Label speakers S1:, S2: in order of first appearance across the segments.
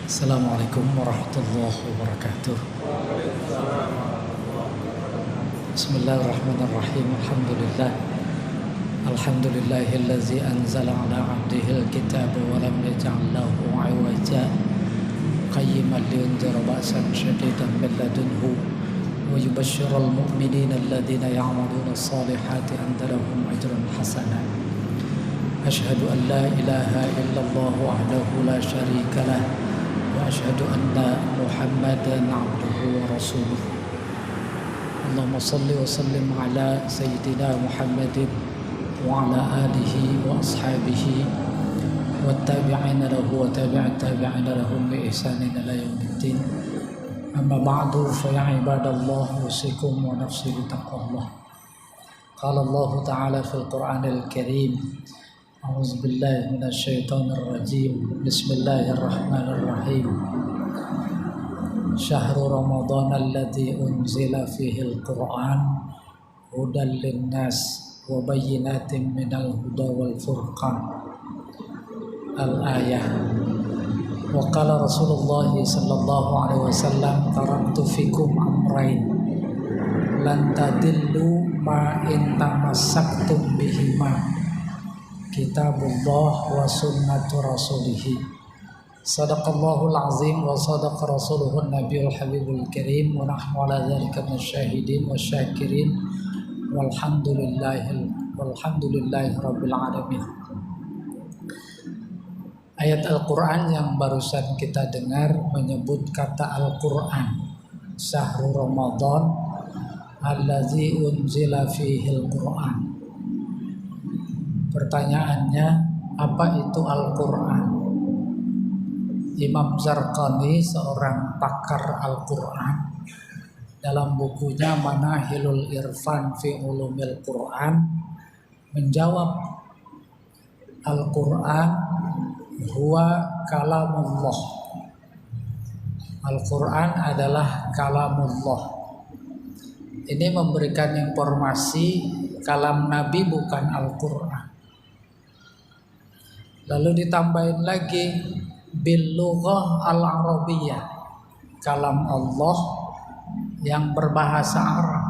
S1: Assalamualaikum warahmatullahi wabarakatuh. Bismillahirrahmanirrahim. Alhamdulillahillazi anzala ala abdihil kitaba wa lam yaj'al lahu 'iwaja qayyiman liyunzira ba'san shadidan min ladunhu wa yubashshiral mu'minina alladhina ya'maluna as-salihati anna lahum ajran hasanan. Asyhadu an la ilaha illallah wahdahu la syarika lah wa asyhadu anna Muhammadan 'abduhu wa rasuluh. Allahumma shalli wa sallim ala sayyidina Muhammadin wa ala alihi wa ashabihi wa tabi'ina lahu wa tabi'at tabi'ina lahum bi ihsanin ila yaumiddin. Amma ba'du, fa ya ibadallah, usikum wa nafsi bi taqwallah. Qala Allah ta'ala fil Qur'anil Karim, a'udzu billahi minasyaitonir rajim. Bismillahirrahmanirrahim. Syahrul Ramadan alladzi unzila fihil Qur'an hudan linnas wa bayyinatin minal huda wal furqan. Al-ayah. Wa qala Rasulullah sallallahu alaihi wasallam, taraktu fikum amrayn lan tadillu ma in tamassaktum bihima, kitabullah wa sunnatu rasulih. Sadaqallahul azim wa sadaqa rasuluhun nabiyul habibul karim wa nahnu ala dzalika minasyahidin wasyakirin walhamdulillahi rabbil alamin. Ayat Al-Quran yang barusan kita dengar menyebut kata Al-Quran, Syahrul Ramadan allazi unzila fihil Quran. Pertanyaannya, apa itu Al-Quran? Imam Zarqani, seorang pakar Al-Quran, dalam bukunya Manahilul Irfan fi Ulumil Quran menjawab, Al-Quran huwa kalamullah. Al-Quran adalah kalamullah. Ini memberikan informasi kalam Nabi bukan Al-Quran. Lalu ditambahin lagi bil lughah al-arabiyyah, kalam Allah yang berbahasa Arab.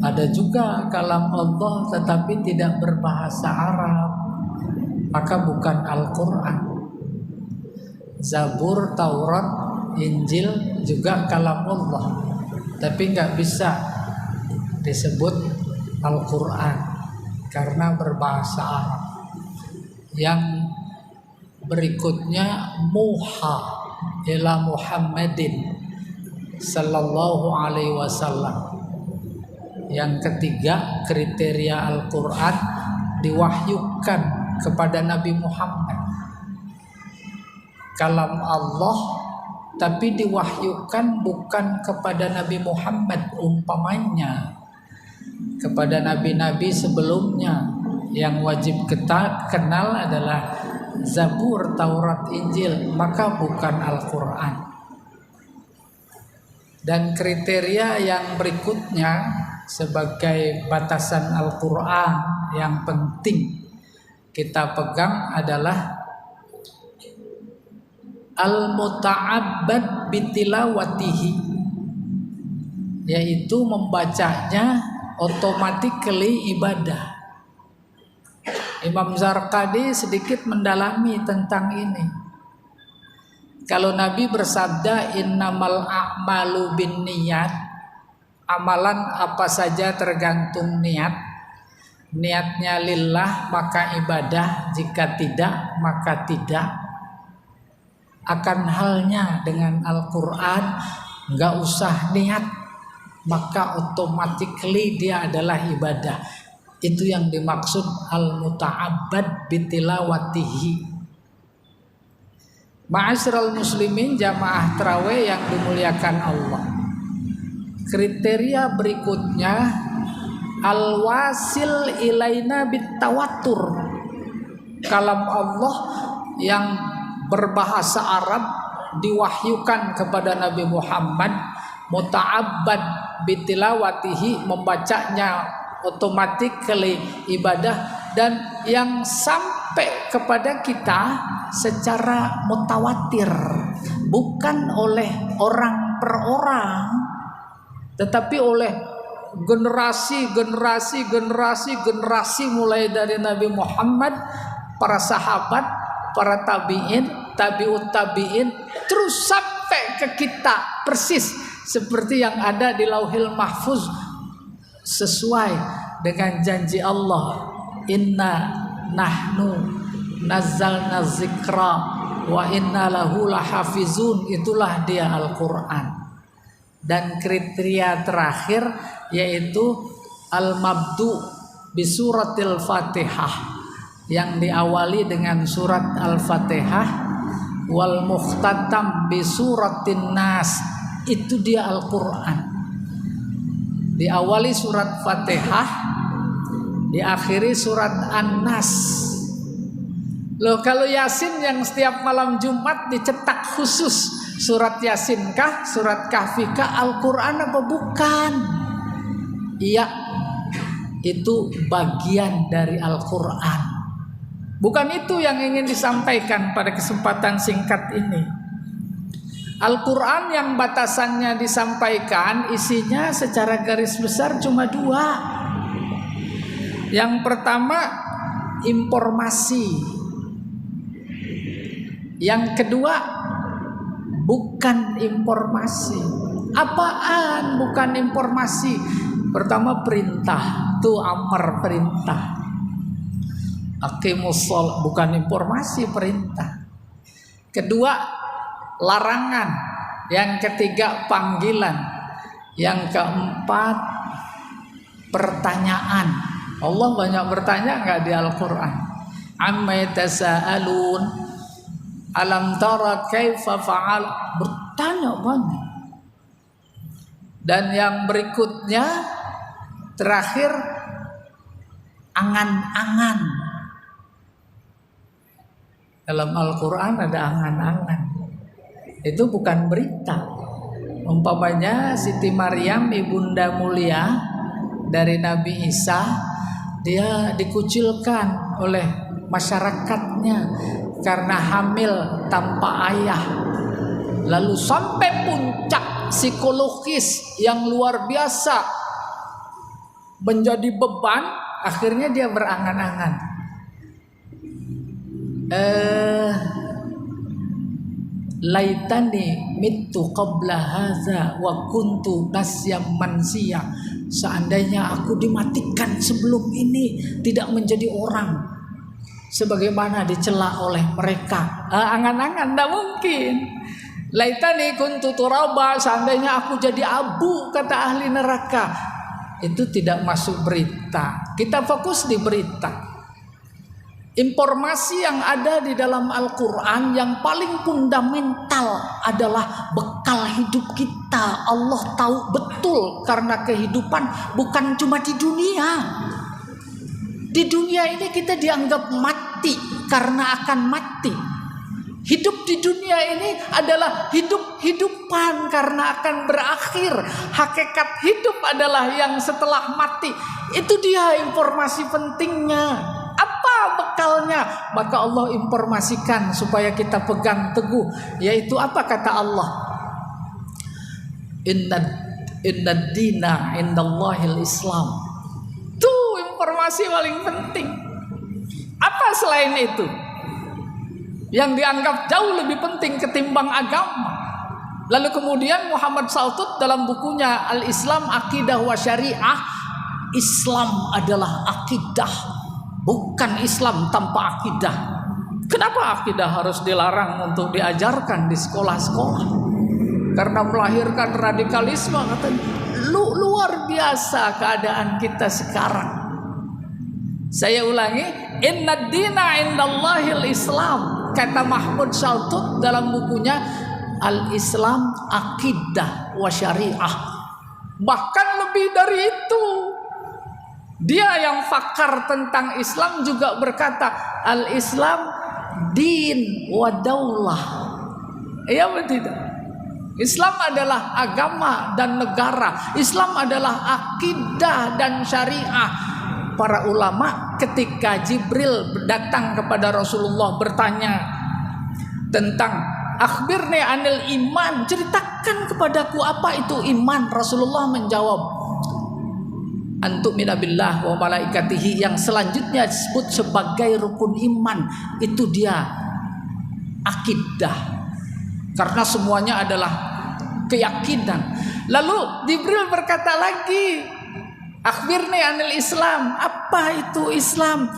S1: Ada juga kalam Allah tetapi tidak berbahasa Arab, maka bukan Al-Quran. Zabur, Taurat, Injil juga kalam Allah, tapi nggak bisa disebut Al-Quran karena berbahasa Arab. Yang berikutnya muha ila Muhammadin sallallahu alaihi wasallam. Yang ketiga, kriteria Al-Quran diwahyukan kepada Nabi Muhammad. Kalam Allah tapi diwahyukan bukan kepada Nabi Muhammad, umpamanya kepada nabi-nabi sebelumnya. Yang wajib kita kenal adalah Zabur, Taurat, Injil, maka bukan Al-Quran. Dan kriteria yang berikutnya sebagai batasan Al-Quran yang penting kita pegang adalah al-muta'abbad bitilawatihi, yaitu membacanya automatically ibadah. Imam Zarqani sedikit mendalami tentang ini. Kalau Nabi bersabda innamal a'malu binniyat, amalan apa saja tergantung niat. Niatnya lillah maka ibadah, jika tidak maka tidak. Akan halnya dengan Al-Quran, nggak usah niat, maka automatically dia adalah ibadah. Itu yang dimaksud al-muta'abbad bitilawatihi. Ma'asyiral muslimin, jamaah tarawih yang dimuliakan Allah. Kriteria berikutnya al-wasil ilaina bitawatur. Kalam Allah yang berbahasa Arab diwahyukan kepada Nabi Muhammad, muta'abbad bitilawatihi, membacanya otomatis ibadah, dan yang sampai kepada kita secara mutawatir, bukan oleh orang per orang, tetapi oleh generasi mulai dari Nabi Muhammad, para sahabat, para tabi'in, tabi'ut tabi'in, terus sampai ke kita persis seperti yang ada di Lauhil Mahfuz, sesuai dengan janji Allah, inna nahnu nazzalna dzikra wa inna lahu lahafizun. Itulah dia Al-Quran. Dan kriteria terakhir yaitu al-mabdu bi suratil Fatihah, yang diawali dengan surat Al-Fatihah, wal mukhtatam bi suratin Nas. Itu dia Al-Quran. Diawali surat Fatihah, diakhiri surat An-Nas. Loh, kalau Yasin yang setiap malam Jumat dicetak khusus, surat Yasin kah, surat Kahfi kah, Al-Quran apa bukan? Iya, itu bagian dari Al-Quran. Bukan itu yang ingin disampaikan pada kesempatan singkat ini. Al-Quran yang batasannya disampaikan, isinya secara garis besar cuma dua. Yang pertama, informasi. Yang kedua, bukan informasi. Apaan bukan informasi? Pertama, perintah. Itu amar, perintah. Aqimus shalah, bukan informasi, perintah. Kedua, larangan. Yang ketiga, panggilan. Yang keempat, pertanyaan. Allah banyak bertanya nggak di Al-Quran? Amma yatasaalun, alam tara kaifa fa'al. Bertanya banyak. Dan yang berikutnya, terakhir, angan-angan. Dalam Al-Quran ada angan-angan. Itu bukan berita. Umpamanya Siti Maryam, ibunda mulia dari Nabi Isa, dia dikucilkan oleh masyarakatnya karena hamil tanpa ayah. Lalu sampai puncak psikologis yang luar biasa, menjadi beban, akhirnya dia berangan-angan. Laitani mitu qabla haza wa kuntu nasyam mansiya. Seandainya aku dimatikan sebelum ini, tidak menjadi orang sebagaimana dicela oleh mereka. Angan-angan, tidak mungkin. Laitani kuntu turaba, seandainya aku jadi abu, kata ahli neraka. Itu tidak masuk berita. Kita fokus di berita. Informasi yang ada di dalam Al-Quran yang paling fundamental adalah bekal hidup kita. Allah tahu betul, karena kehidupan bukan cuma di dunia. Di dunia ini kita dianggap mati karena akan mati. Hidup di dunia ini adalah hidup-hidupan karena akan berakhir. Hakikat hidup adalah yang setelah mati. Itu dia informasi pentingnya. Apa bekalnya? Maka Allah informasikan supaya kita pegang teguh. Yaitu apa kata Allah? Inna dina indallahil Islam. Itu informasi paling penting. Apa selain itu yang dianggap jauh lebih penting ketimbang agama? Lalu kemudian Muhammad Saltut dalam bukunya Al-Islam Aqidah wa Syariah, Islam adalah akidah, bukan Islam tanpa akidah. Kenapa akidah harus dilarang untuk diajarkan di sekolah-sekolah? Karena melahirkan radikalisme, katanya. Luar biasa keadaan kita sekarang. Saya ulangi, inna dina indallahil Islam, kata Mahmud Saltut dalam bukunya Al-Islam Aqidah wa Syariah. Bahkan lebih dari itu. Dia yang fakar tentang Islam juga berkata, Al-Islam din wa daulah. Iya betul tidak? Islam adalah agama dan negara. Islam adalah akidah dan syariah. para ulama ketika Jibril datang kepada Rasulullah bertanya tentang akhbirni anil iman, ceritakan kepadaku apa itu iman. Rasulullah menjawab, antu'mina billah wa malaikatihi, yang selanjutnya disebut sebagai rukun iman. Itu dia akidah, karena semuanya adalah keyakinan. Lalu Jibril berkata lagi, akhbirni anil Islam, apa itu Islam?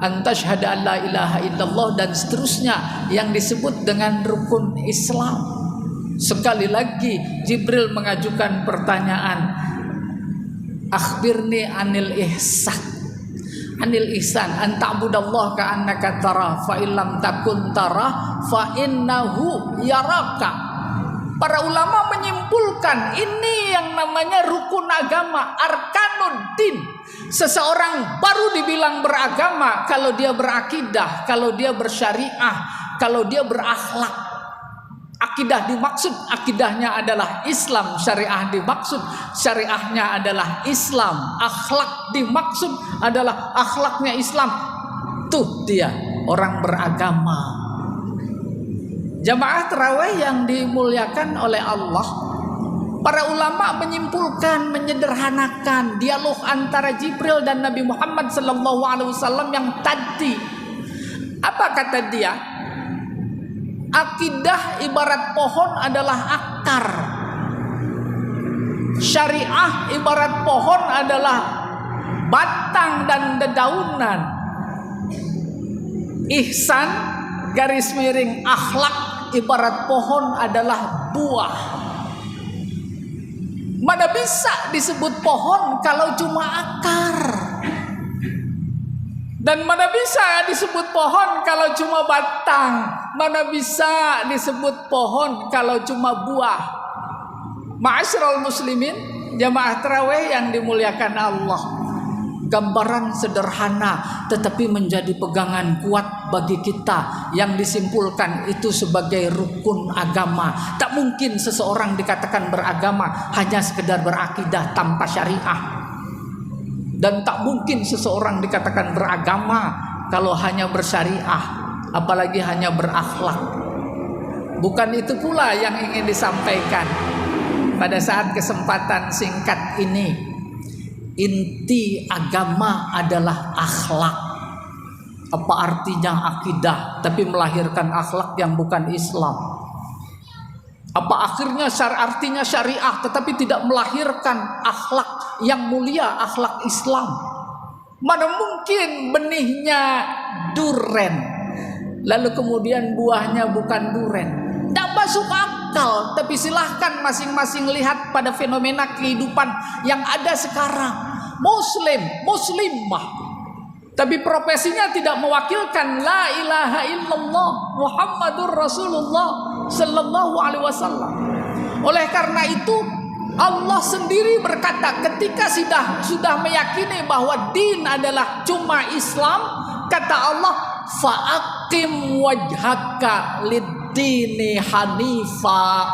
S1: Antashhadu an la ilaha illallah, dan seterusnya yang disebut dengan rukun Islam. Sekali lagi Jibril mengajukan pertanyaan, akhbirni anil ihsan. Anil ihsan an ta'budallaha ka'annaka tarah fa illam takun tarah fa innahu yaraka. Para ulama menyimpulkan ini yang namanya rukun agama, arkanuddin. Seseorang baru dibilang beragama kalau dia berakidah, kalau dia bersyariah, kalau dia berakhlak. Akidah dimaksud, akidahnya adalah Islam. Syariah dimaksud, syariahnya adalah Islam. Akhlak dimaksud adalah akhlaknya Islam. Tuh dia orang beragama. Jamaah tarawih yang dimuliakan oleh Allah, para ulama menyimpulkan, menyederhanakan dialog antara Jibril dan Nabi Muhammad SAW yang tadi. Apa kata dia? Akidah ibarat pohon adalah akar. Syariah ibarat pohon adalah batang dan dedaunan. Ihsan garis miring akhlak ibarat pohon adalah buah. Mana bisa disebut pohon kalau cuma akar? Dan mana bisa disebut pohon kalau cuma batang? Mana bisa disebut pohon kalau cuma buah? Ma'asyiral muslimin, jamaah tarawih yang dimuliakan Allah. Gambaran sederhana tetapi menjadi pegangan kuat bagi kita yang disimpulkan itu sebagai rukun agama. Tak mungkin seseorang dikatakan beragama hanya sekedar berakidah tanpa syariah. Dan tak mungkin seseorang dikatakan beragama kalau hanya bersyariah, apalagi hanya berakhlak. Bukan itu pula yang ingin disampaikan pada saat kesempatan singkat ini. Inti agama adalah akhlak. Apa artinya akidah tapi melahirkan akhlak yang bukan Islam? Apa artinya syariah tetapi tidak melahirkan akhlak yang mulia, akhlak Islam? Mana mungkin benihnya duren lalu kemudian buahnya bukan duren? Tidak masuk akal. Tapi silahkan masing-masing lihat pada fenomena kehidupan yang ada sekarang. Muslimah, tapi profesinya tidak mewakilkan la ilaha illallah Muhammadur Rasulullah sallallahu alaihi wasallam. Oleh karena itu Allah sendiri berkata, ketika sudah meyakini bahwa din adalah cuma Islam, kata Allah, fa'aqim wajhaka lid-dini hanifa.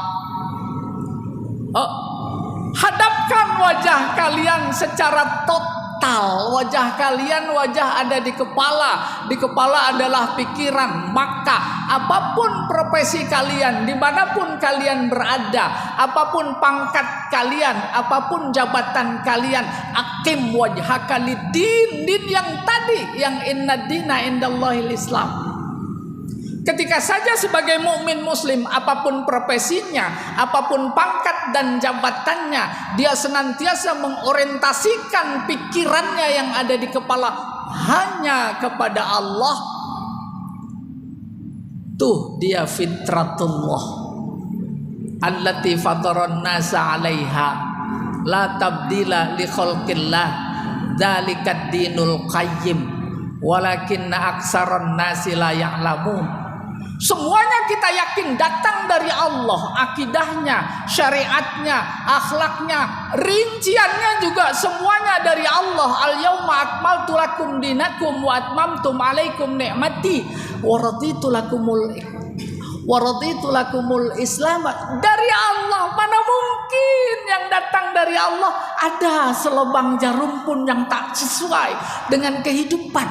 S1: Hadapkan wajah kalian secara total. Wajah kalian, wajah ada di kepala. Di kepala adalah pikiran. Maka apapun profesi kalian, dimanapun kalian berada, apapun pangkat kalian, apapun jabatan kalian, akim wajhaka lid-din. Din yang tadi, yang inna dina indallahil Islam. Ketika saja sebagai mukmin muslim, apapun profesinya, apapun pangkat dan jabatannya, dia senantiasa mengorientasikan pikirannya yang ada di kepala hanya kepada Allah. Tuh dia fitratullah allati fataran nasa 'alaiha la tabdila li khalqillah dzalikad dinul qayyim walakinna aksaron nasi la ya'lamun. Semuanya kita yakin datang dari Allah, akidahnya, syariatnya, akhlaknya, rinciannya juga semuanya dari Allah. Al-yauma akmaltu lakum dinakum wa atmamtu 'alaikum ni'mati wa raditu lakumul Islam. Dari Allah Allah. Mana mungkin yang datang dari Allah ada selubang jarum pun yang tak sesuai dengan kehidupan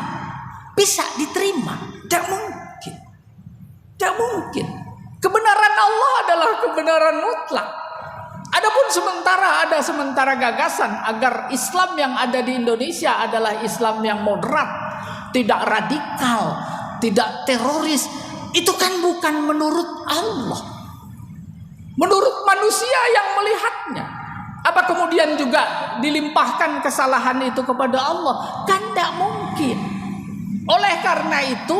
S1: bisa diterima? Tidak mungkin. Tidak mungkin. Kebenaran Allah adalah kebenaran mutlak. Adapun sementara gagasan agar Islam yang ada di Indonesia adalah Islam yang moderat, tidak radikal, tidak teroris. Itu kan bukan menurut Allah, menurut manusia yang melihatnya. Apa kemudian juga dilimpahkan kesalahan itu kepada Allah? Kan tidak mungkin. Oleh karena itu,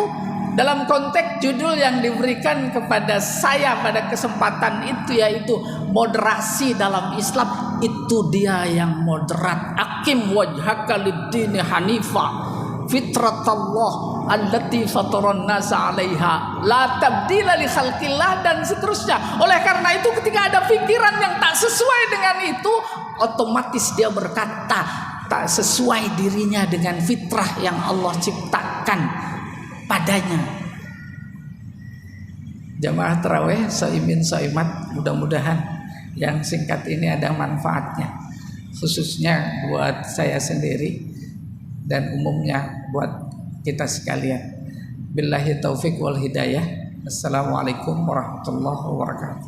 S1: dalam konteks judul yang diberikan kepada saya pada kesempatan itu, yaitu moderasi dalam Islam, itu dia yang moderat. Aqim wajhaka lid-dini hanifa fitratallah allati fataran nasa 'alaiha la tabdila li khalqillah, dan seterusnya. Oleh karena itu, ketika ada pikiran yang tak sesuai dengan itu, otomatis dia berkata tak sesuai dirinya dengan fitrah yang Allah ciptakan padanya. Jamaah tarawih, saimin saimat, mudah-mudahan yang singkat ini ada manfaatnya, khususnya buat saya sendiri dan umumnya buat kita sekalian. Billahi taufik wal hidayah. Assalamualaikum warahmatullahi wabarakatuh.